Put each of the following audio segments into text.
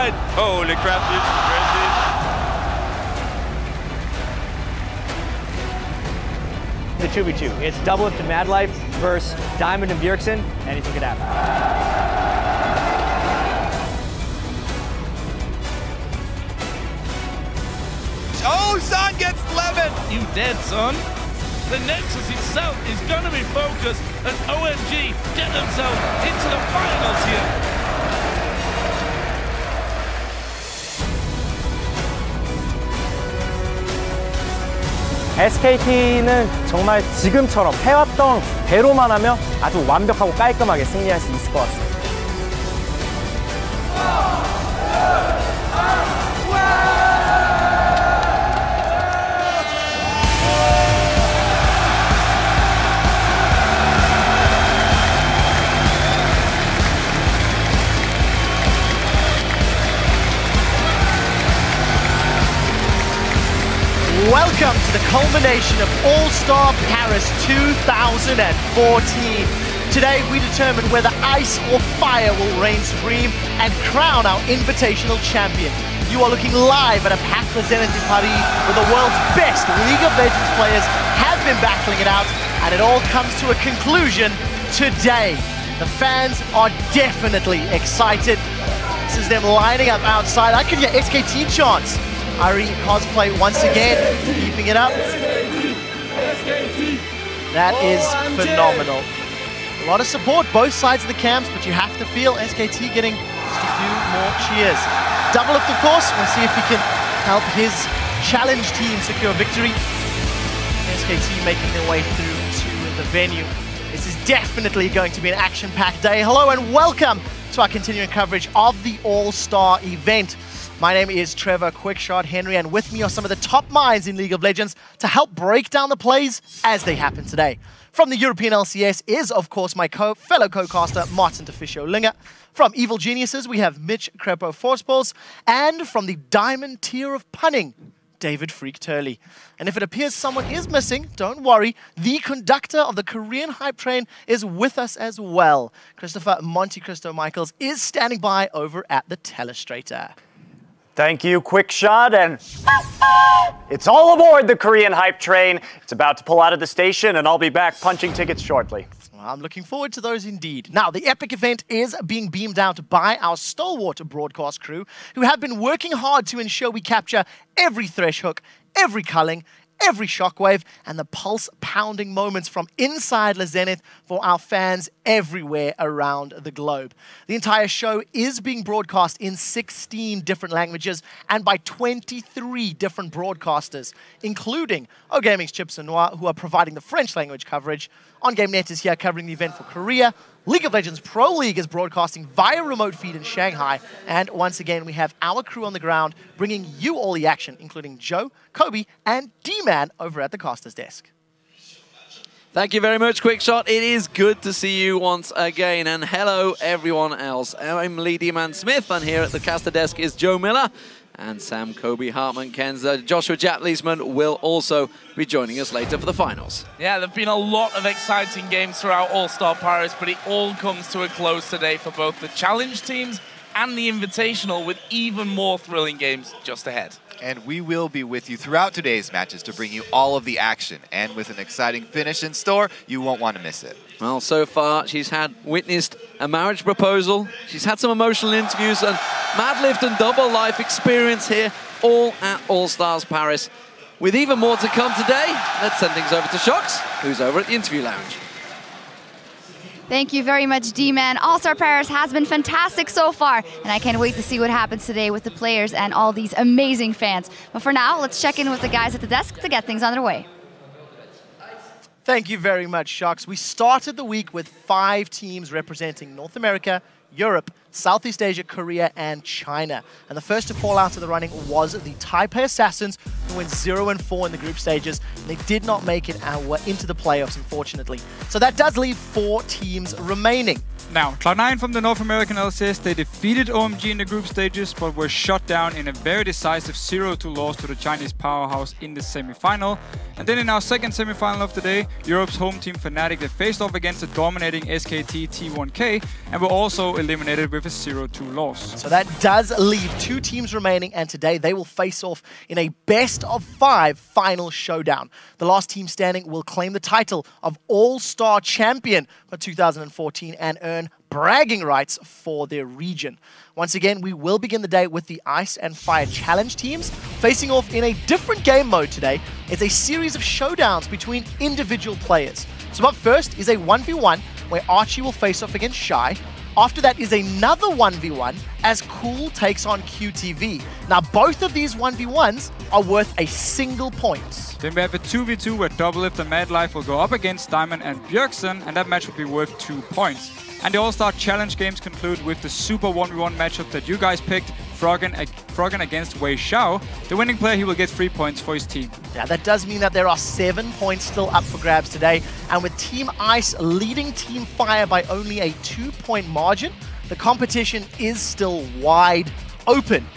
side. Holy crap, this is crazy. The 2v2. It's Doublelift and Mad Life versus Diamond and Bjergsen. Anything could happen. Oh, Son gets 11! You dead, son? The Nexus itself is going to be focused, and OMG get themselves into the finals here. SKT는 정말 지금처럼 해왔던 대로만 하면 아주 완벽하고 깔끔하게 승리할 수 있을 것 같습니다. Welcome to the culmination of All-Star Paris 2014. Today we determine whether ice or fire will reign supreme and crown our invitational champion. You are looking live at a packed Zenith in Paris where the world's best League of Legends players have been battling it out, and it all comes to a conclusion today. The fans are definitely excited. This is them lining up outside. I can get SKT chants. Ari cosplay once again, keeping it up. That is phenomenal. A lot of support, both sides of the camps, but you have to feel SKT getting just a few more cheers. Doublelift, of course, we'll see if he can help his challenge team secure victory. SKT making their way through to the venue. This is definitely going to be an action-packed day. Hello and welcome to our continuing coverage of the All-Star event. My name is Trevor Quickshot Henry, and with me are some of the top minds in League of Legends to help break down the plays as they happen today. From the European LCS is, of course, my fellow co-caster, Martin Deficio Linger. From Evil Geniuses, we have Mitch Crepo Forceballs. And from the Diamond tier of punning, David Freak Turley. And if it appears someone is missing, don't worry. The conductor of the Korean hype train is with us as well. Christopher Monte Cristo Michaels is standing by over at the Telestrator. Thank you, Quickshot, and it's all aboard the Korean hype train. It's about to pull out of the station, and I'll be back punching tickets shortly. I'm looking forward to those indeed. Now, the Epic event is being beamed out by our stalwart broadcast crew, who have been working hard to ensure we capture every thresh hook, every culling, every shockwave, and the pulse-pounding moments from inside La Zenith for our fans everywhere around the globe. The entire show is being broadcast in 16 different languages and by 23 different broadcasters, including OGaming's Chips and Noir, who are providing the French language coverage. OnGameNet is here covering the event for Korea. League of Legends Pro League is broadcasting via remote feed in Shanghai. And once again, we have our crew on the ground bringing you all the action, including Joe, Kobe, and D-Man over at the caster's desk. Thank you very much, Quickshot. It is good to see you once again. And hello, everyone else. I'm Lee D-Man Smith, and here at the caster desk is Joe Miller. And Sam, Kobe, Hartman, Kenza, Joshua Japleesman will also be joining us later for the finals. Yeah, there have been a lot of exciting games throughout All-Star Paris, but it all comes to a close today for both the challenge teams and the Invitational, with even more thrilling games just ahead. And we will be with you throughout today's matches to bring you all of the action. And with an exciting finish in store, you won't want to miss it. Well, so far, she's witnessed a marriage proposal. She's had some emotional interviews and Madlift and Double Life experience here, all at All-Stars Paris. With even more to come today, let's send things over to Shox, who's over at the interview lounge. Thank you very much, D-Man. All-Star Paris has been fantastic so far, and I can't wait to see what happens today with the players and all these amazing fans. But for now, let's check in with the guys at the desk to get things underway. Thank you very much, Shox. We started the week with 5 teams representing North America, Europe, Southeast Asia, Korea, and China. And the first to fall out of the running was the Taipei Assassins, who went 0-4 in the group stages. And they did not make it into the playoffs, unfortunately. So that does leave 4 teams remaining. Now, Cloud9 from the North American LCS, they defeated OMG in the group stages, but were shut down in a very decisive 0-2 loss to the Chinese powerhouse in the semi-final. And then in our second semifinal of the day, Europe's home team Fnatic, they faced off against the dominating SKT T1K and were also eliminated with a 0-2 loss. So that does leave 2 teams remaining, and today they will face off in a best-of-5 final showdown. The last team standing will claim the title of All-Star Champion for 2014 and earn bragging rights for their region. Once again, we will begin the day with the Ice and Fire Challenge teams facing off in a different game mode today. It's a series of showdowns between individual players. So up first is a 1v1 where Archie will face off against Shy. After that is another 1v1 as Cool takes on QTV. Now both of these 1v1s are worth a single point. Then we have a 2v2 where Doublelift and Madlife will go up against Diamond and Bjergsen, and that match will be worth 2 points. And the All-Star Challenge games conclude with the Super 1v1 matchup that you guys picked, Froggen against Wei Xiao. The winning player, he will get 3 points for his team. Yeah, that does mean that there are 7 points still up for grabs today. And with Team Ice leading Team Fire by only a 2-point margin, the competition is still wide open.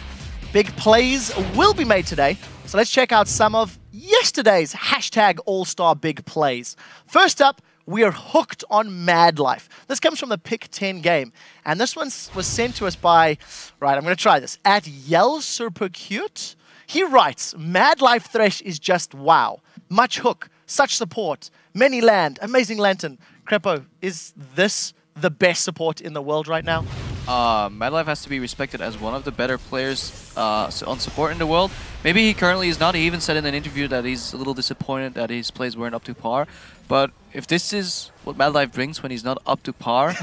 Big plays will be made today. So let's check out some of yesterday's hashtag All-Star Big Plays. First up, we are hooked on Madlife. This comes from the Pick 10 game. And this one was sent to us by, right, I'm going to try this, at YellSuperCute. He writes, Madlife Thresh is just wow. Much hook, such support, many land, amazing lantern. Crepo, is this the best support in the world right now? Madlife has to be respected as one of the better players on support in the world. Maybe he currently is not. He even said in an interview that he's a little disappointed that his plays weren't up to par. But if this is what Madlife brings when he's not up to par,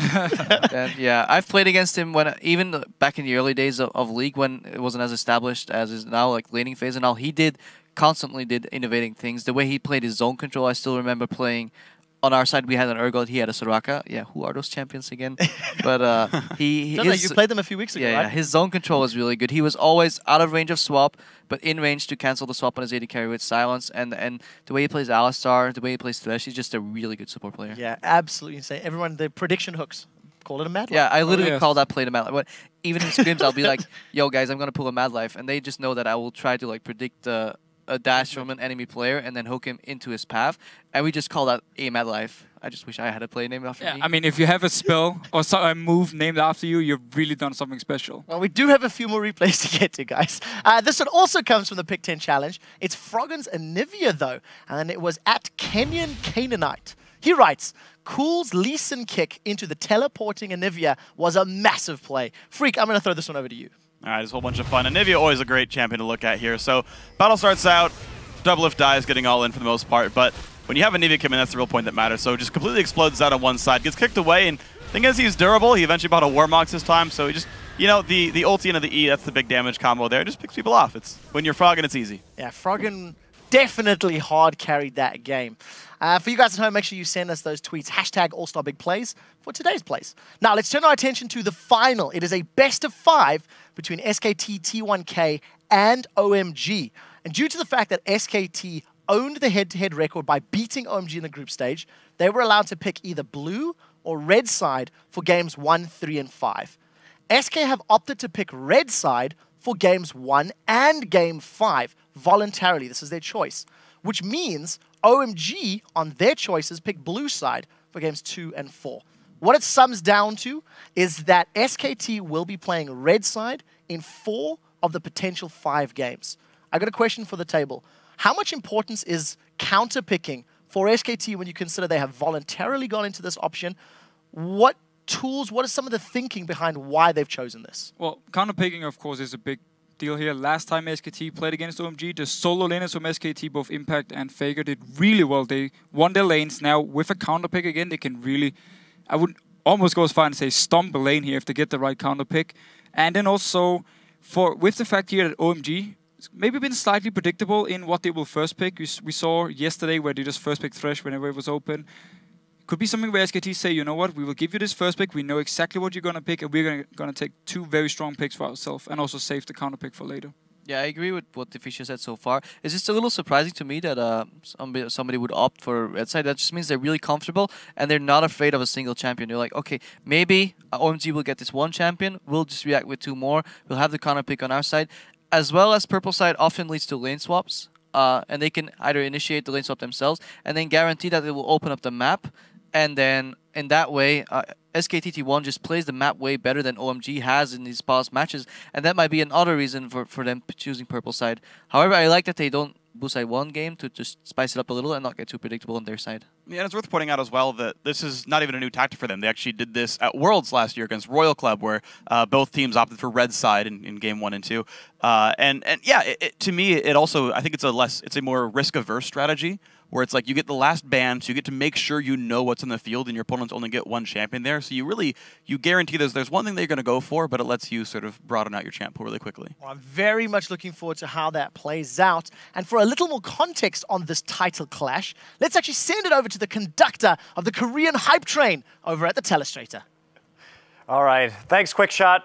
then yeah, I've played against him when even back in the early days of League when it wasn't as established as is now, like laning phase and all. He constantly did innovating things. The way he played his zone control, I still remember playing. On our side, we had an Urgot, he had a Soraka. Yeah, who are those champions again? But you played them a few weeks ago, yeah, right? His zone control was really good. He was always out of range of swap, but in range to cancel the swap on his AD carry with silence. And the way he plays Alistar, the way he plays Thresh, he's just a really good support player. Yeah, absolutely insane. Everyone, the prediction hooks, call it a Madlife. Yeah, I literally call that play to Madlife. But even in scrims, I'll be like, yo, guys, I'm going to pull a Madlife. And they just know that I will try to like predict a dash from an enemy player and then hook him into his path. And we just call that a Madlife. I just wish I had a play named after me. I mean, if you have a spell or a move named after you, you've really done something special. Well, we do have a few more replays to get to, guys. This one also comes from the Pick 10 Challenge. It's Froggen's Anivia, though, and it was at Kenyan Canaanite. He writes, Cool's Lee Sin kick into the teleporting Anivia was a massive play. Freak, I'm going to throw this one over to you. All right, there's a whole bunch of fun. Anivia always a great champion to look at here. So battle starts out, Doublelift dies, getting all in for the most part, but when you have Anivia come in, that's the real point that matters. So just completely explodes out on one side, gets kicked away, and thing is, he's durable. He eventually bought a Warmox this time, so he just, you know, the ulti into the E, that's the big damage combo there. It just picks people off. It's when you're Froggen, it's easy. Yeah, Froggen definitely hard carried that game. For you guys at home, make sure you send us those tweets, hashtag All-Star Big Plays for today's plays. Now, let's turn our attention to the final. It is a best-of-5 between SKT, T1K, and OMG. And due to the fact that SKT owned the head-to-head record by beating OMG in the group stage, they were allowed to pick either blue or red side for games 1, 3, and 5. SK have opted to pick red side for games 1 and game 5 voluntarily. This is their choice, which means OMG on their choices pick blue side for games 2 and 4. What it sums down to is that SKT will be playing red side in 4 of the potential 5 games. I got a question for the table. How much importance is counter-picking for SKT when you consider they have voluntarily gone into this option? What tools, what is some of the thinking behind why they've chosen this? Well, counter-picking, of course, is a big deal here. Last time SKT played against OMG, the solo laners from SKT, both Impact and Faker, did really well. They won their lanes. Now, with a counter-pick again, they can really, I would almost go as far and say stomp a lane here if they get the right counter-pick. And then also, with the fact here that OMG maybe been slightly predictable in what they will first pick. We saw yesterday where they just first picked Thresh whenever it was open. Could be something where SKT say, you know what, we will give you this first pick, we know exactly what you're going to pick, and we're going to take 2 very strong picks for ourselves, and also save the counter pick for later. Yeah, I agree with what Fisher said so far. It's just a little surprising to me that somebody would opt for red side. That just means they're really comfortable, and they're not afraid of a single champion. They're like, okay, maybe OMG will get this one champion, we'll just react with 2 more, we'll have the counter pick on our side. As well as purple side often leads to lane swaps. and they can either initiate the lane swap themselves and then guarantee that it will open up the map, and then in that way, SKTT1 just plays the map way better than OMG has in these past matches, and that might be another reason for them choosing purple side. However, I like that they don't boost side one game to just spice it up a little and not get too predictable on their side. Yeah, and it's worth pointing out as well that this is not even a new tactic for them. They actually did this at Worlds last year against Royal Club, where both teams opted for red side in game 1 and 2. And yeah, to me, it also, I think it's a more risk-averse strategy, where it's like you get the last ban, so you get to make sure you know what's in the field, and your opponents only get one champion there. So you guarantee there's one thing they're going to go for, but it lets you sort of broaden out your champ pool really quickly. Well, I'm very much looking forward to how that plays out. And for a little more context on this title clash, let's actually send it over to the conductor of the Korean hype train over at the Telestrator. All right, thanks, QuickShot.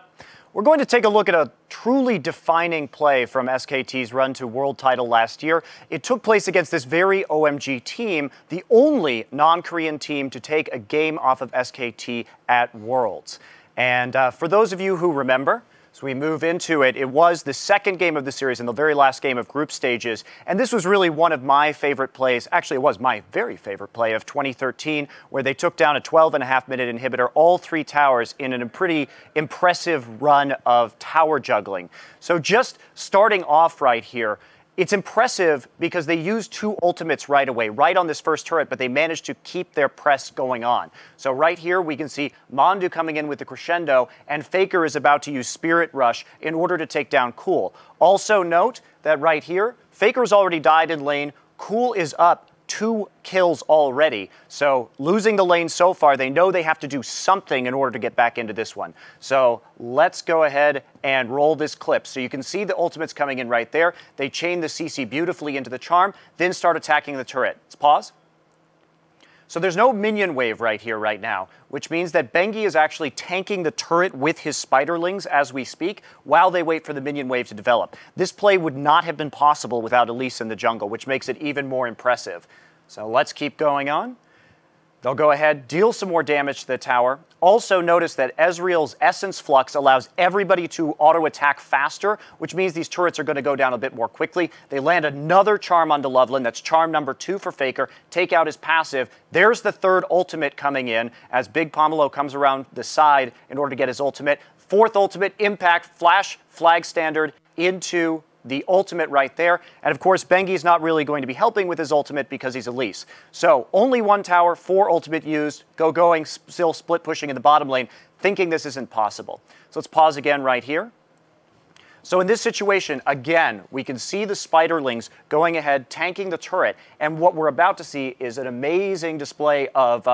We're going to take a look at a truly defining play from SKT's run to world title last year. It took place against this very OMG team, the only non-Korean team to take a game off of SKT at Worlds. And for those of you who remember, as we move into it, it was the second game of the series and the very last game of group stages. And this was really one of my favorite plays. Actually, it was my very favorite play of 2013, where they took down a 12.5-minute inhibitor, all 3 towers, in a pretty impressive run of tower juggling. So just starting off right here, it's impressive because they used 2 ultimates right away, right on this first turret, but they managed to keep their press going on. So right here, we can see Mondu coming in with the crescendo, and Faker is about to use Spirit Rush in order to take down Cool. Also note that right here, Faker's already died in lane, Cool is up 2 kills already. So losing the lane so far, they know they have to do something in order to get back into this one. So let's go ahead and roll this clip. So you can see the ultimates coming in right there. They chain the CC beautifully into the charm, then start attacking the turret. Let's pause. So there's no minion wave right here right now, which means that Bengi is actually tanking the turret with his spiderlings as we speak while they wait for the minion wave to develop. This play would not have been possible without Elise in the jungle, which makes it even more impressive. So let's keep going on. They'll go ahead, deal some more damage to the tower. Also notice that Ezreal's Essence Flux allows everybody to auto-attack faster, which means these turrets are going to go down a bit more quickly. They land another charm onto Loveland. That's charm number 2 for Faker. Take out his passive. There's the 3rd ultimate coming in as Big Pomelo comes around the side in order to get his ultimate. 4th ultimate, Impact, Flash, Flag Standard into the ultimate right there. And of course, Bengi's not really going to be helping with his ultimate because he's Elise. So only 1 tower, 4 ultimate used, going, still split pushing in the bottom lane, thinking this isn't possible. So let's pause again right here. So in this situation, again, we can see the spiderlings going ahead, tanking the turret. And what we're about to see is an amazing display of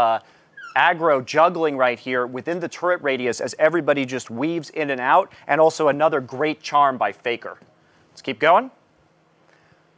aggro juggling right here within the turret radius as everybody just weaves in and out, and also another great charm by Faker. Let's keep going.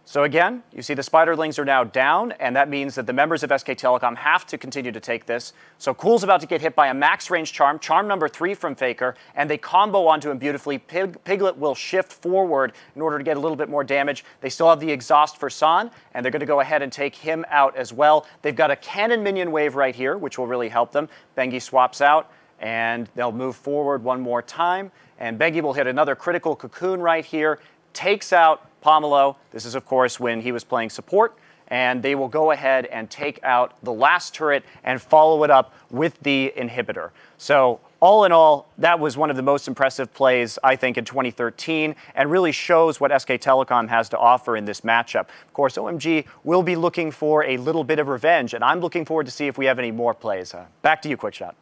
So again, you see the spiderlings are now down, and that means that the members of SK Telecom have to continue to take this. So Cool's about to get hit by a max range charm, charm number 3 from Faker, and they combo onto him beautifully. Piglet will shift forward in order to get a little bit more damage. They still have the exhaust for San, and they're going to go ahead and take him out as well. They've got a cannon minion wave right here, which will really help them. Bengi swaps out, and they'll move forward one more time, and Bengi will hit another critical cocoon right here, takes out Pomelo. This is, of course, when he was playing support. And they will go ahead and take out the last turret and follow it up with the inhibitor. So all in all, that was one of the most impressive plays, I think, in 2013, and really shows what SK Telecom has to offer in this matchup. Of course, OMG will be looking for a little bit of revenge, and I'm looking forward to see if we have any more plays. Back to you, QuickShot.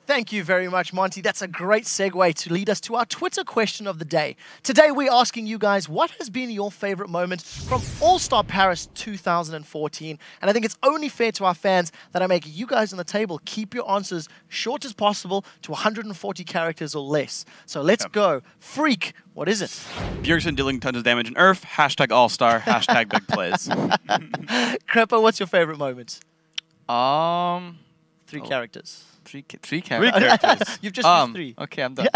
Thank you very much, Monty. That's a great segue to lead us to our Twitter question of the day. Today, we're asking you guys, what has been your favorite moment from All-Star Paris 2014? And I think it's only fair to our fans that I make you guys on the table keep your answers short as possible to 140 characters or less. So let's go. Freak, what is it? Bjergsen dealing tons of damage in Earth, hashtag All-Star, hashtag big plays. Creppa, what's your favorite moment? 3 characters. Three characters. You've just used 3. Okay, I'm done.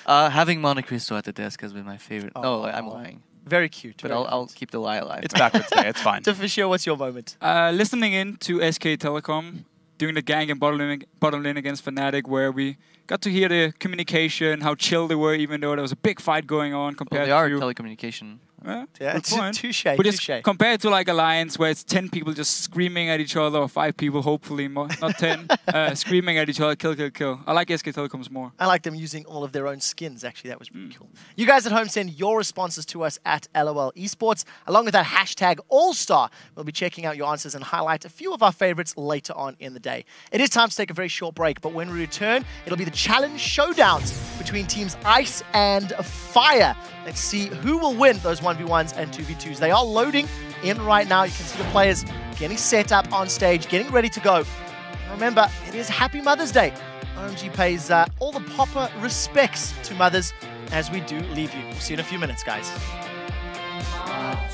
Having Monte Cristo at the desk has been my favorite. No, I'm lying. Very cute. But I'll keep the lie alive. It's backwards today. It's fine. Tafishio, what's your moment? Listening in to SK Telecom, doing the gang and bottom lane against Fnatic, where we got to hear the communication, how chill they were, even though there was a big fight going on compared they are to... telecommunication. Yeah, good point. touche, But touche. just compared to like Alliance, where it's 10 people just screaming at each other, or 5 people, hopefully, more, not 10, screaming at each other, kill, kill, kill. I like SK Telecoms more. I like them using all of their own skins, actually. That was pretty cool. You guys at home send your responses to us at LOL Esports. Along with that hashtag All-Star, we'll be checking out your answers and highlight a few of our favorites later on in the day. It is time to take a very short break, but when we return, it'll be the challenge showdowns between teams Ice and Fire. Let's see who will win those 1v1s and 2v2s. They are loading in right now. You can see the players getting set up on stage, getting ready to go. And remember, it is Happy Mother's Day. OMG pays all the proper respects to mothers as we do leave you. We'll see you in a few minutes, guys.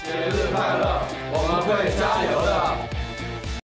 节日快乐，我们会加油的。